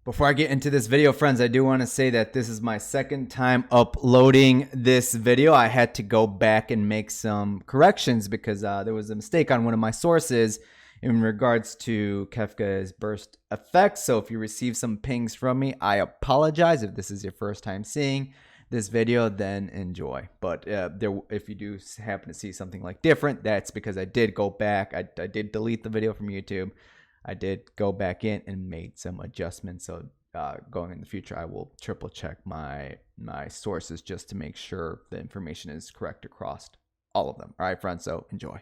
Before I get into this video, friends, I do want to say that this is my second time uploading this video. I had to go back and make some corrections because there was a mistake on one of my sources in regards to Kefka's burst effects. So if you receive some pings from me, I apologize. If this is your first time seeing this video, then enjoy. But if you do happen to see something like different, that's because I did go back. I did delete the video from YouTube. I did go back in and made some adjustments. So going in the future, I will triple check my sources just to make sure the information is correct across all of them. All right, friends, so enjoy.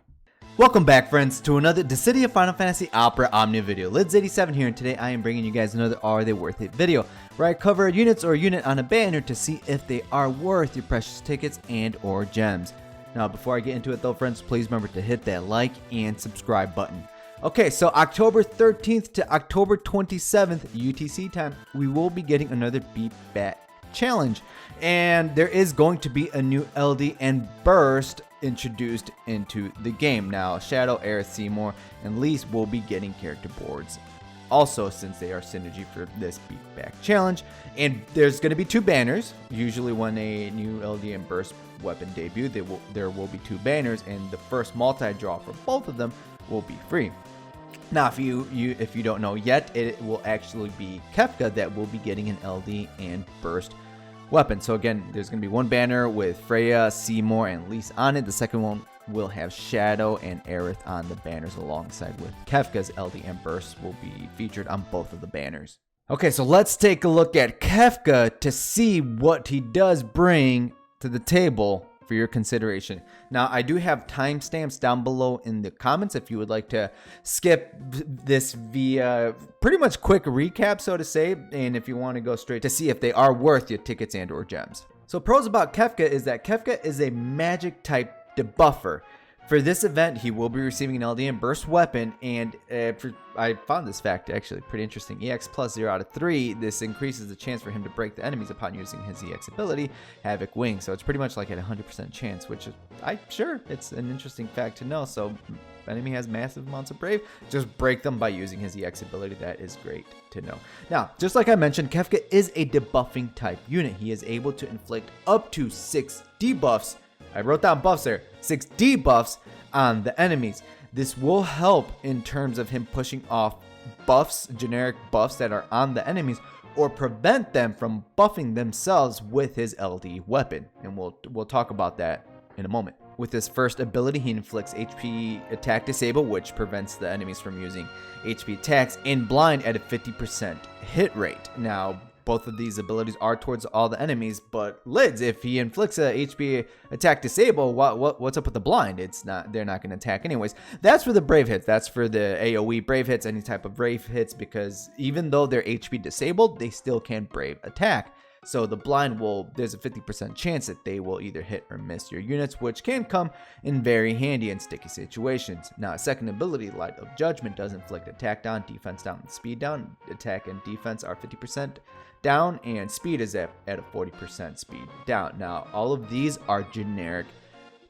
Welcome back, friends, to another Dissidia Final Fantasy Opera Omnia video. Lids87 here, and today I am bringing you guys another Are They Worth It video, where I cover units or a unit on a banner to see if they are worth your precious tickets and or gems. Now, before I get into it though, friends, please remember to hit that like and subscribe button. Okay, so October 13th to October 27th UTC time, we will be getting another Beat Bat challenge. And there is going to be a new LD and Burst introduced into the game. Now, Shadow, Aerith, Seymour, and Lise will be getting character boards also, since they are synergy for this Beat Back challenge. And there's going to be two banners. Usually when a new LD and Burst weapon debut, there will be two banners, and the first multi-draw for both of them will be free. Now, if you don't know yet, it will actually be Kefka that will be getting an LD and Burst weapon. So again, there's going to be one banner with Freya, Seymour, and Lise on it. The second one will have Shadow and Aerith on the banners alongside with Kefka's LD and Burst will be featured on both of the banners. Okay, so let's take a look at Kefka to see what he does bring to the table for your consideration. Now, I do have timestamps down below in the comments if you would like to skip this via pretty much quick recap, so to say, and if you want to go straight to see if they are worth your tickets and or gems. So pros about Kefka is that Kefka is a magic type debuffer. For this event, he will be receiving an LD and Burst weapon, and I found this fact actually pretty interesting. EX plus 0 out of 3, this increases the chance for him to break the enemies upon using his EX ability, Havoc Wing. So it's pretty much like at 100% chance, which is, sure, it's an interesting fact to know. So if enemy has massive amounts of Brave, just break them by using his EX ability. That is great to know. Now, just like I mentioned, Kefka is a debuffing type unit. He is able to inflict up to 6 debuffs. I wrote down buffs there. 6 debuffs on the enemies. This will help in terms of him pushing off buffs, generic buffs that are on the enemies, or prevent them from buffing themselves with his LD weapon. And we'll talk about that in a moment. With his first ability, he inflicts HP attack disable, which prevents the enemies from using HP attacks, and blind at a 50% hit rate. Now, both of these abilities are towards all the enemies, but Lids, if he inflicts a HP attack disable, what's up with the blind? They're not going to attack anyways. That's for the brave hits. That's for the AoE brave hits, any type of brave hits, because even though they're HP disabled, they still can brave attack. So the blind there's a 50% chance that they will either hit or miss your units, which can come in very handy in sticky situations. Now, a second ability, Light of Judgment, does inflict attack down, defense down, and speed down. Attack and defense are 50% down, and speed is at a 40% speed down. Now, all of these are generic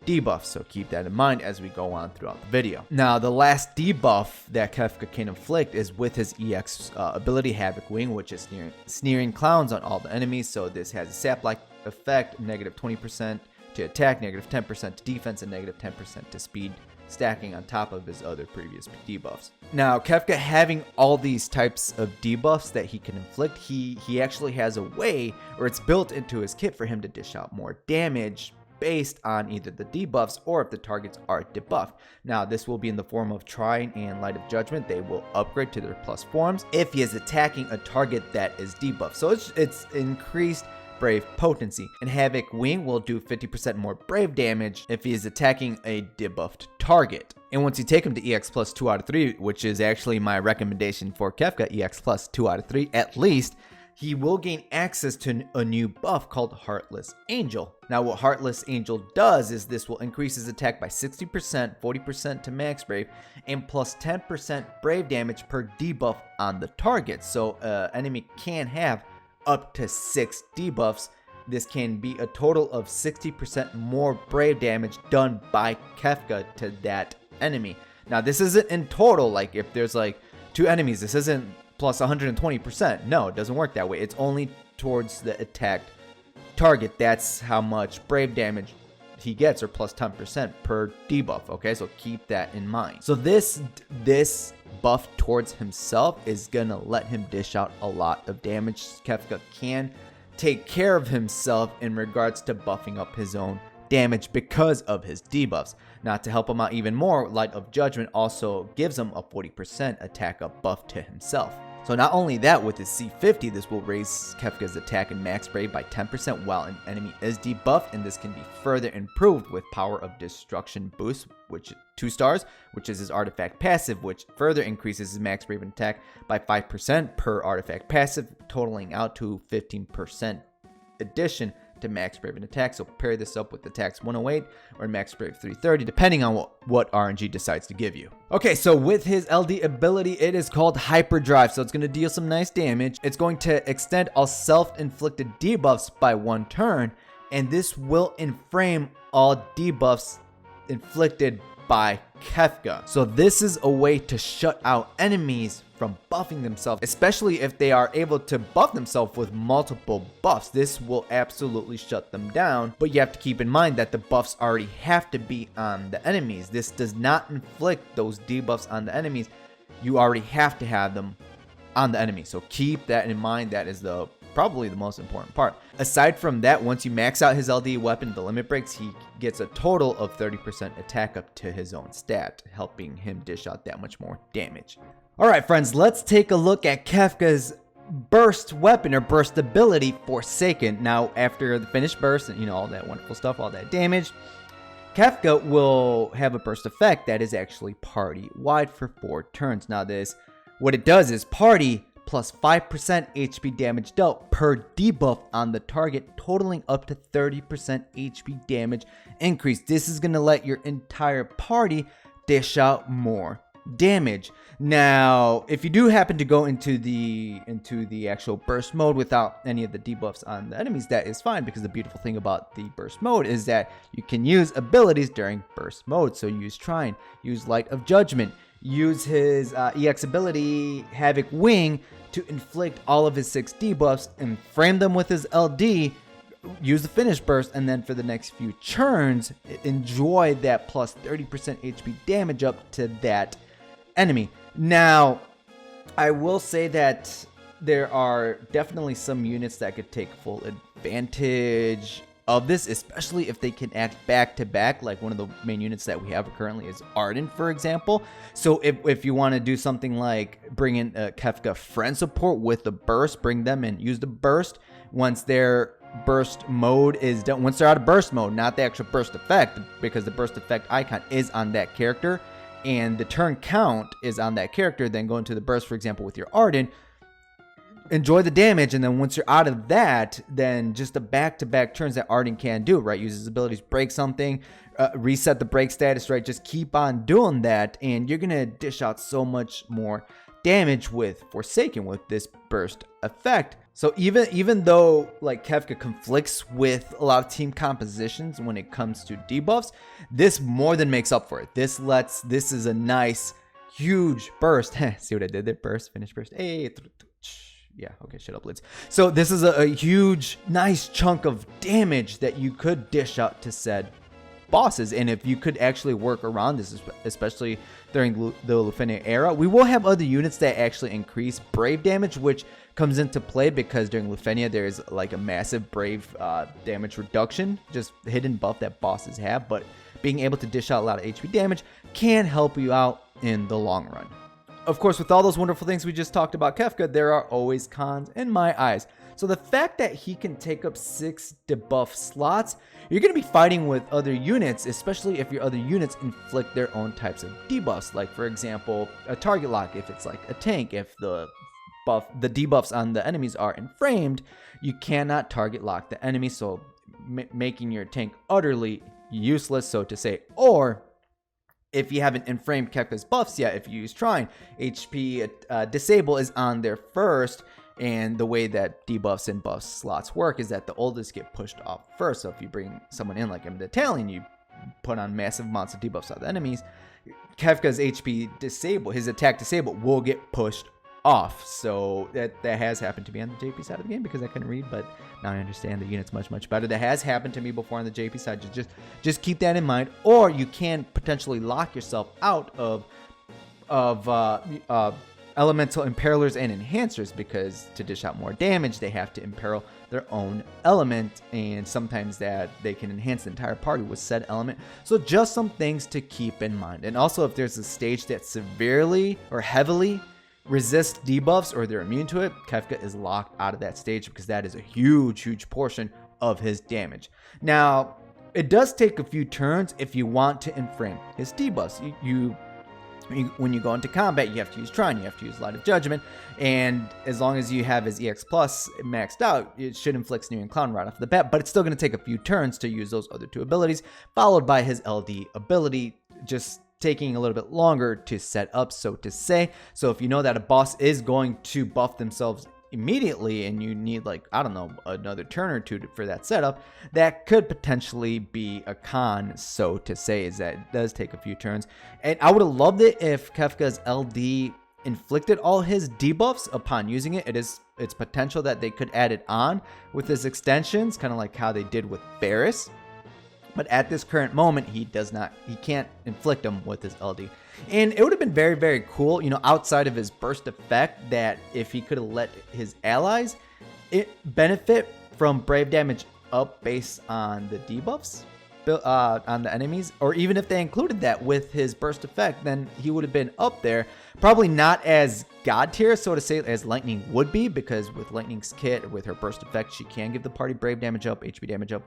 debuffs, so keep that in mind as we go on throughout the video. Now, the last debuff that Kefka can inflict is with his EX ability, Havoc Wing, which is sneering clowns on all the enemies. So this has a sap-like effect, negative 20% to attack, negative 10% to defense, and negative 10% to speed, stacking on top of his other previous debuffs. Now, Kefka having all these types of debuffs that he can inflict, he actually has a way, or it's built into his kit for him to dish out more damage based on either the debuffs or if the targets are debuffed. Now, this will be in the form of Trine and Light of Judgment. They will upgrade to their plus forms if he is attacking a target that is debuffed. So it's increased Brave potency, and Havoc Wing will do 50% more Brave damage if he is attacking a debuffed target. And once you take him to EX plus 2 out of 3, which is actually my recommendation for Kefka, EX plus 2 out of 3 at least, he will gain access to a new buff called Heartless Angel. Now, what Heartless Angel does is this will increase his attack by 60%, 40% to max Brave, and plus 10% Brave damage per debuff on the target. So enemy can have up to 6 debuffs. This can be a total of 60% more Brave damage done by Kefka to that enemy. Now, this isn't in total, like if there's like 2 enemies, this isn't plus 120%. No, it doesn't work that way. It's only towards the attacked target. That's how much brave damage he gets, or plus 10% per debuff. Okay, so keep that in mind. So this buff towards himself is gonna let him dish out a lot of damage. Kefka can take care of himself in regards to buffing up his own damage because of his debuffs. Now, to help him out even more, Light of Judgment also gives him a 40% attack up buff to himself. So not only that, with his C50, this will raise Kefka's attack and max brave by 10% while an enemy is debuffed, and this can be further improved with Power of Destruction boost, which 2 stars, which is his artifact passive, which further increases his max brave attack by 5% per artifact passive, totaling out to 15% addition to max brave and attack. So pair this up with attacks 108 or max brave 330, depending on what RNG decides to give you. Okay, so with his LD ability, it is called Hyperdrive. So it's going to deal some nice damage. It's going to extend all self-inflicted debuffs by 1 turn, and this will enframe all debuffs inflicted by Kefka. So this is a way to shut out enemies from buffing themselves, especially if they are able to buff themselves with multiple buffs. This will absolutely shut them down, but you have to keep in mind that the buffs already have to be on the enemies. This does not inflict those debuffs on the enemies. You already have to have them on the enemy. So keep that in mind. That is probably the most important part. Aside from that, once you max out his LD weapon, the limit breaks, he gets a total of 30% attack up to his own stat, helping him dish out that much more damage. All right, friends, let's take a look at Kefka's burst weapon or burst ability, Forsaken. Now, after the finished burst and all that wonderful stuff, all that damage, Kefka will have a burst effect that is actually party wide for 4 turns. Now, what it does is party plus 5% HP damage dealt per debuff on the target, totaling up to 30% HP damage increase. This is going to let your entire party dish out more damage. Now, if you do happen to go into the actual burst mode without any of the debuffs on the enemies, that is fine, because the beautiful thing about the burst mode is that you can use abilities during burst mode. So use Trine, use Light of Judgment, use his EX ability Havoc Wing to inflict all of his 6 debuffs and frame them with his LD, use the finish burst, and then for the next few turns, enjoy that plus 30% HP damage up to that enemy. Now, I will say that there are definitely some units that could take full advantage of this, especially if they can act back to back. Like one of the main units that we have currently is Arden, for example. So if you want to do something like bring in Kefka friend support with the burst, bring them in, use the burst once their burst mode is done, once they're out of burst mode, not the actual burst effect, because the burst effect icon is on that character and the turn count is on that character. Then go into the burst, for example, with your Arden, enjoy the damage, and then once you're out of that, then just the back-to-back turns that Arden can do, right? Use his abilities, break something, reset the break status, right? Just keep on doing that, and you're gonna dish out so much more damage with Forsaken with this burst effect. So even though like Kefka conflicts with a lot of team compositions when it comes to debuffs, this more than makes up for it. This is a nice huge burst. See what I did there? Burst, finish burst. Hey. Yeah, okay, shut up, lids. So this is a huge, nice chunk of damage that you could dish out to said bosses. And if you could actually work around this, especially during the Lufenia era, we will have other units that actually increase brave damage, which comes into play because during Lufenia, there's like a massive brave damage reduction, just hidden buff that bosses have. But being able to dish out a lot of HP damage can help you out in the long run. Of course, with all those wonderful things we just talked about Kefka, there are always cons in my eyes. So the fact that he can take up 6 debuff slots, you're going to be fighting with other units, especially if your other units inflict their own types of debuffs. Like, for example, a target lock if it's like a tank. If the debuffs on the enemies are inframed, you cannot target lock the enemy, so making your tank utterly useless, so to say. Or if you haven't inframed Kefka's buffs yet, if you use Trine, HP disable is on there first, and the way that debuffs and buff slots work is that the oldest get pushed off first. So if you bring someone in like Italian, you put on massive amounts of debuffs on the enemies, Kefka's HP disable, his attack disable, will get pushed off. So that has happened to me on the JP side of the game because I couldn't read, but now I understand the unit's much better. That has happened to me before on the JP side. Just keep that in mind, or you can potentially lock yourself out of elemental imperilers and enhancers, because to dish out more damage they have to imperil their own element, and sometimes that they can enhance the entire party with said element. So just some things to keep in mind. And also, if there's a stage that severely or heavily resists debuffs or they're immune to it, Kefka is locked out of that stage because that is a huge portion of his damage. Now, it does take a few turns if you want to inframe his debuffs. When you go into combat, you have to use Trine, you have to use Light of Judgment, and as long as you have his EX Plus maxed out, it should inflict Sneering Clown right off the bat, but it's still going to take a few turns to use those other two abilities, followed by his LD ability, just taking a little bit longer to set up, so to say. So if you know that a boss is going to buff themselves immediately and you need, like, I don't know, another turn or two for that setup, that could potentially be a con, so to say, is that it does take a few turns. And I would have loved it if Kefka's LD inflicted all his debuffs upon using it. It's potential that they could add it on with his extensions, kind of like how they did with Barris. But at this current moment, he can't inflict them with his LD. And it would have been very cool, you know, outside of his burst effect, that if he could have let his allies benefit from brave damage up based on the debuffs on the enemies, or even if they included that with his burst effect, then he would have been up there. Probably not as god tier, so to say, as Lightning would be, because with Lightning's kit, with her burst effect, she can give the party brave damage up, HP damage up.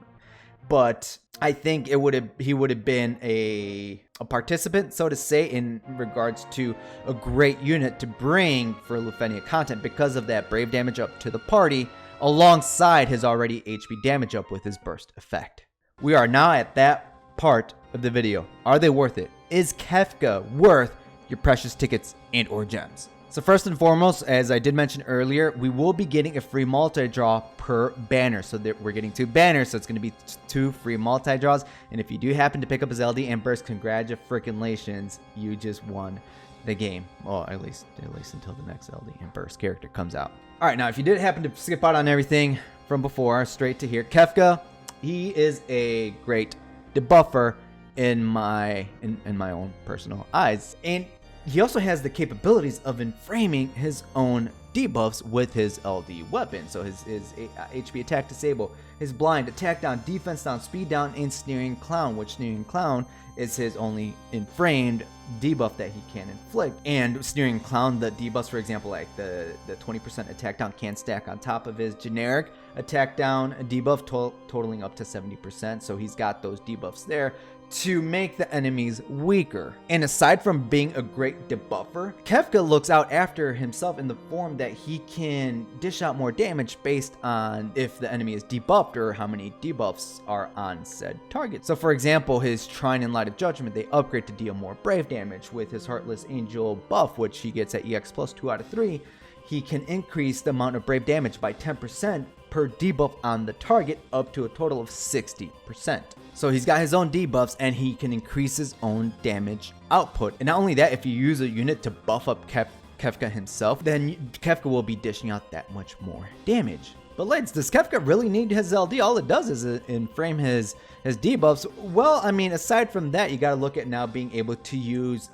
But I think he would have been a participant, so to say, in regards to a great unit to bring for Lufenia content because of that brave damage up to the party, alongside his already HP damage up with his burst effect. We are now at that part of the video. Are they worth it? Is Kefka worth your precious tickets and or gems? So first and foremost, as I did mention earlier, we will be getting a free multi-draw per banner. So we're getting 2 banners, so it's going to be 2 free multi-draws. And if you do happen to pick up his LD and burst, congratulations, you just won the game. Well, at least until the next LD and burst character comes out. All right, now if you did happen to skip out on everything from before, straight to here, Kefka, he is a great debuffer in my own personal eyes. And he also has the capabilities of inframing his own debuffs with his LD weapon. So his HP attack disable, his blind, attack down, defense down, speed down, and Sneering Clown, which Sneering Clown is his only inframed debuff that he can inflict. And Sneering Clown, the debuffs, for example, like the 20% attack down can stack on top of his generic attack down debuff, totaling up to 70%. So he's got those debuffs there to make the enemies weaker. And aside from being a great debuffer, Kefka looks out after himself in the form that he can dish out more damage based on if the enemy is debuffed or how many debuffs are on said target. So for example, his Trine and Light of Judgment, they upgrade to deal more brave damage. With his Heartless Angel buff, which he gets at EX plus 2 out of 3, he can increase the amount of brave damage by 10% per debuff on the target, up to a total of 60%. So he's got his own debuffs and he can increase his own damage output. And not only that, if you use a unit to buff up Kefka himself, then Kefka will be dishing out that much more damage. But lads, does Kefka really need his LD? All it does is inframe his debuffs. Well, I mean, aside from that, you got to look at now being able to use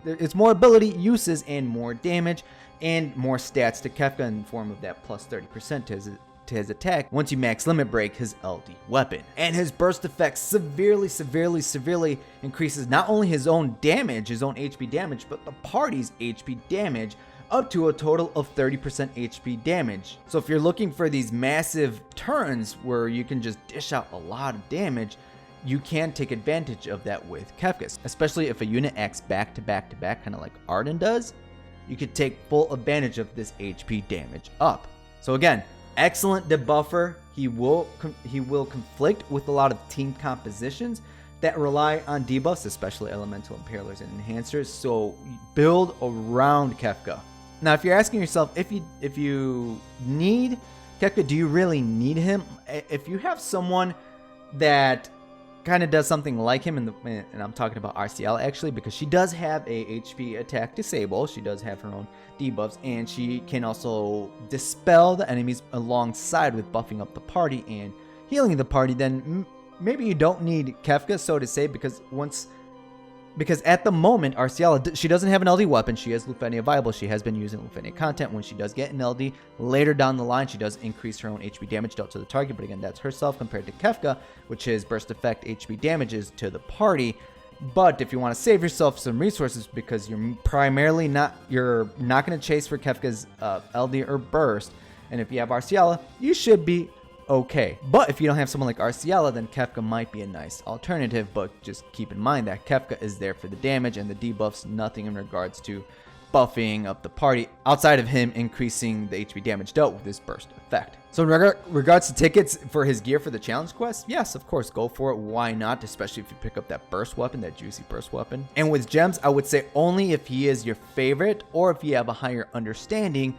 it's more ability uses and more damage and more stats to Kefka in the form of that plus 30% to his attack once you max limit break his LD weapon. And his burst effect severely increases not only his own damage, his own HP damage, but the party's HP damage, up to a total of 30% HP damage. So if you're looking for these massive turns where you can just dish out a lot of damage, you can take advantage of that with Kefka, especially if a unit acts back to back, kind of like Arden does. You could take full advantage of this HP damage up. So again, excellent debuffer. He will conflict with a lot of team compositions that rely on debuffs, especially elemental impalers and enhancers. So build around Kefka. Now, if you're asking yourself if you need Kefka, do you really need him? If you have someone that kind of does something like him and I'm talking about RCL actually, because she does have a HP attack disable. She does have her own debuffs, and she can also dispel the enemies alongside with buffing up the party and healing the party. Then maybe you don't need Kefka, so to say, because at the moment, Arciela, she doesn't have an LD weapon. She has Lufenia Viable. She has been using Lufenia content. When she does get an LD, later down the line, she does increase her own HP damage dealt to the target. But again, that's herself compared to Kefka, which is burst effect HP damages to the party. But if you want to save yourself some resources, because you're not going to chase for Kefka's LD or burst, and if you have Arciela, you should be okay. But if you don't have someone like Arciela, then Kefka might be a nice alternative, but just keep in mind that Kefka is there for the damage and the debuffs, nothing in regards to buffing up the party outside of him increasing the HP damage dealt with this burst effect. So in regards to tickets for his gear for the challenge quest, yes, of course, go for it. Why not? Especially if you pick up that burst weapon, that juicy burst weapon. And with gems, I would say only if he is your favorite or if you have a higher understanding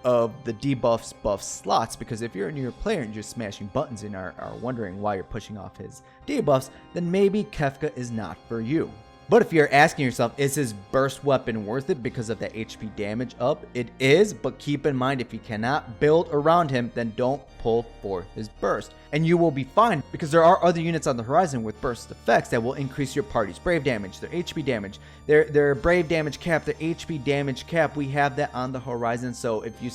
of the debuffs buff slots, because if you're a newer player and you're smashing buttons and are wondering why you're pushing off his debuffs, then maybe Kefka is not for you. But if you're asking yourself, is his burst weapon worth it because of that HP damage up? It is, but keep in mind, if you cannot build around him, then don't pull for his burst. And you will be fine, because there are other units on the horizon with burst effects that will increase your party's brave damage, their HP damage, their brave damage cap, their HP damage cap. We have that on the horizon, so if you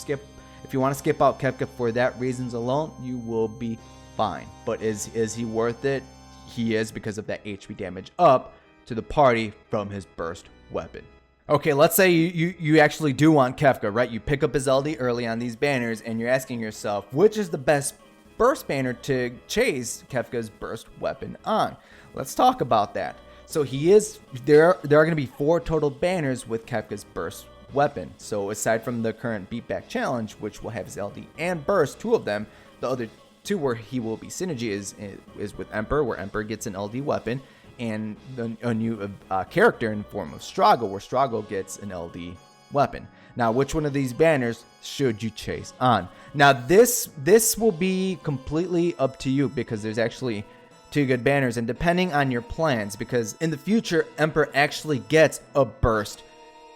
want to skip out Kefka for that reasons alone, you will be fine. But is he worth it? He is, because of that HP damage up to the party from his burst weapon. Okay, let's say you actually do want Kefka, right? You pick up his LD early on these banners and you're asking yourself, which is the best burst banner to chase Kefka's burst weapon on? Let's talk about that. So there are going to be 4 total banners with Kefka's burst weapon. So aside from the current beatback challenge, which will have his LD and burst, 2 of them, the other 2 where he will be synergy is with Emperor, where Emperor gets an LD weapon, and a new character in the form of Strago, where Strago gets an LD weapon. Now, which one of these banners should you chase on? Now, this will be completely up to you, because there's actually 2 good banners, and depending on your plans, because in the future, Emperor actually gets a burst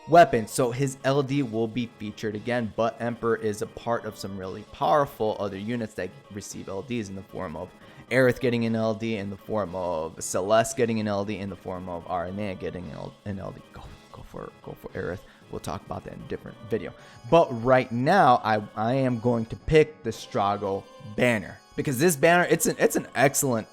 weapon, so his LD will be featured again, but Emperor is a part of some really powerful other units that receive LDs in the form of Aerith getting an LD, in the form of Celeste getting an LD, in the form of Arena getting an LD. Go for Aerith. We'll talk about that in a different video. But right now, I am going to pick the Strago banner, because this banner, it's an excellent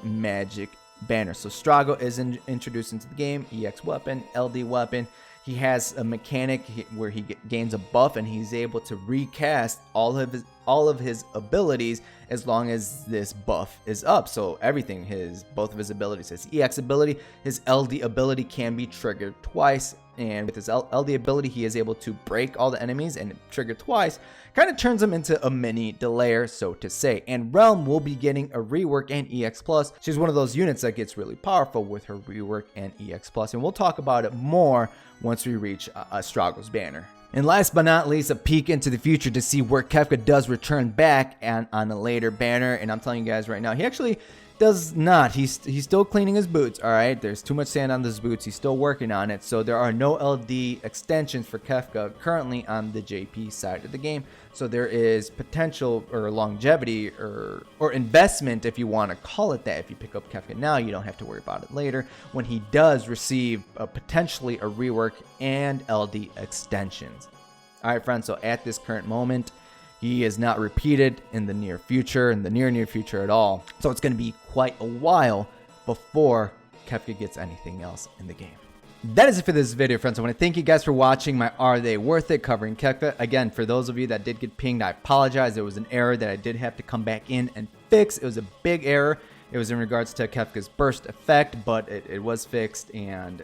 magic banner. So Strago is introduced into the game, EX weapon, LD weapon. He has a mechanic where he gains a buff, and he's able to recast all of his abilities as long as this buff is up. So everything, both of his abilities, his EX ability, his LD ability can be triggered twice, and with his LD ability, he is able to break all the enemies and trigger twice. Kind of turns him into a mini delayer, so to say. And Realm will be getting a rework and EX plus. She's one of those units that gets really powerful with her rework and EX plus, and we'll talk about it more once we reach Strago's banner. And last but not least, a peek into the future to see where Kefka does return back and on a later banner. And I'm telling you guys right now, he actually does not. He's still cleaning his boots, all right? There's too much sand on those boots. He's still working on it. So there are no LD extensions for Kefka currently on the JP side of the game. So there is potential or longevity or investment, if you want to call it that. If you pick up Kefka now, you don't have to worry about it later when he does receive potentially a rework and LD extensions. All right, friends. So at this current moment, he is not repeated in the near future, in the near future at all. So it's going to be quite a while before Kefka gets anything else in the game. That is it for this video, friends. I want to thank you guys for watching my Are They Worth It covering Kefka. Again, for those of you that did get pinged, I apologize. It was an error that I did have to come back in and fix. It was a big error. It was in regards to Kefka's burst effect, but it was fixed, and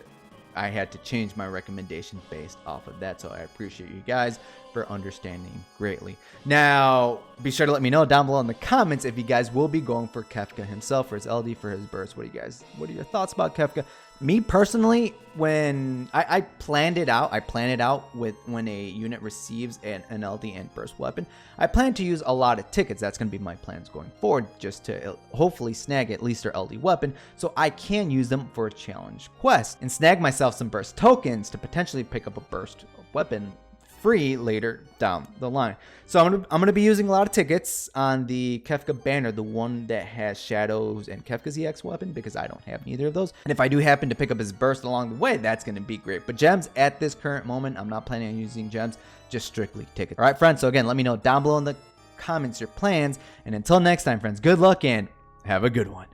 I had to change my recommendations based off of that. So I appreciate you guys for understanding greatly. Now, be sure to let me know down below in the comments if you guys will be going for Kefka himself, for his LD, for his burst. What are your thoughts about Kefka? Me personally, when I planned it out, with when a unit receives an LD and burst weapon, I plan to use a lot of tickets. That's going to be my plans going forward, just to hopefully snag at least their LD weapon so I can use them for a challenge quest and snag myself some burst tokens to potentially pick up a burst weapon free later down the line. So I'm gonna be using a lot of tickets on the Kefka banner, the one that has Shadows and Kefka's EX weapon, because I don't have neither of those. And if I do happen to pick up his burst along the way, that's gonna be great. But gems at this current moment, I'm not planning on using gems, just strictly tickets. All right, friends. So again, let me know down below in the comments your plans. And until next time, friends, good luck and have a good one.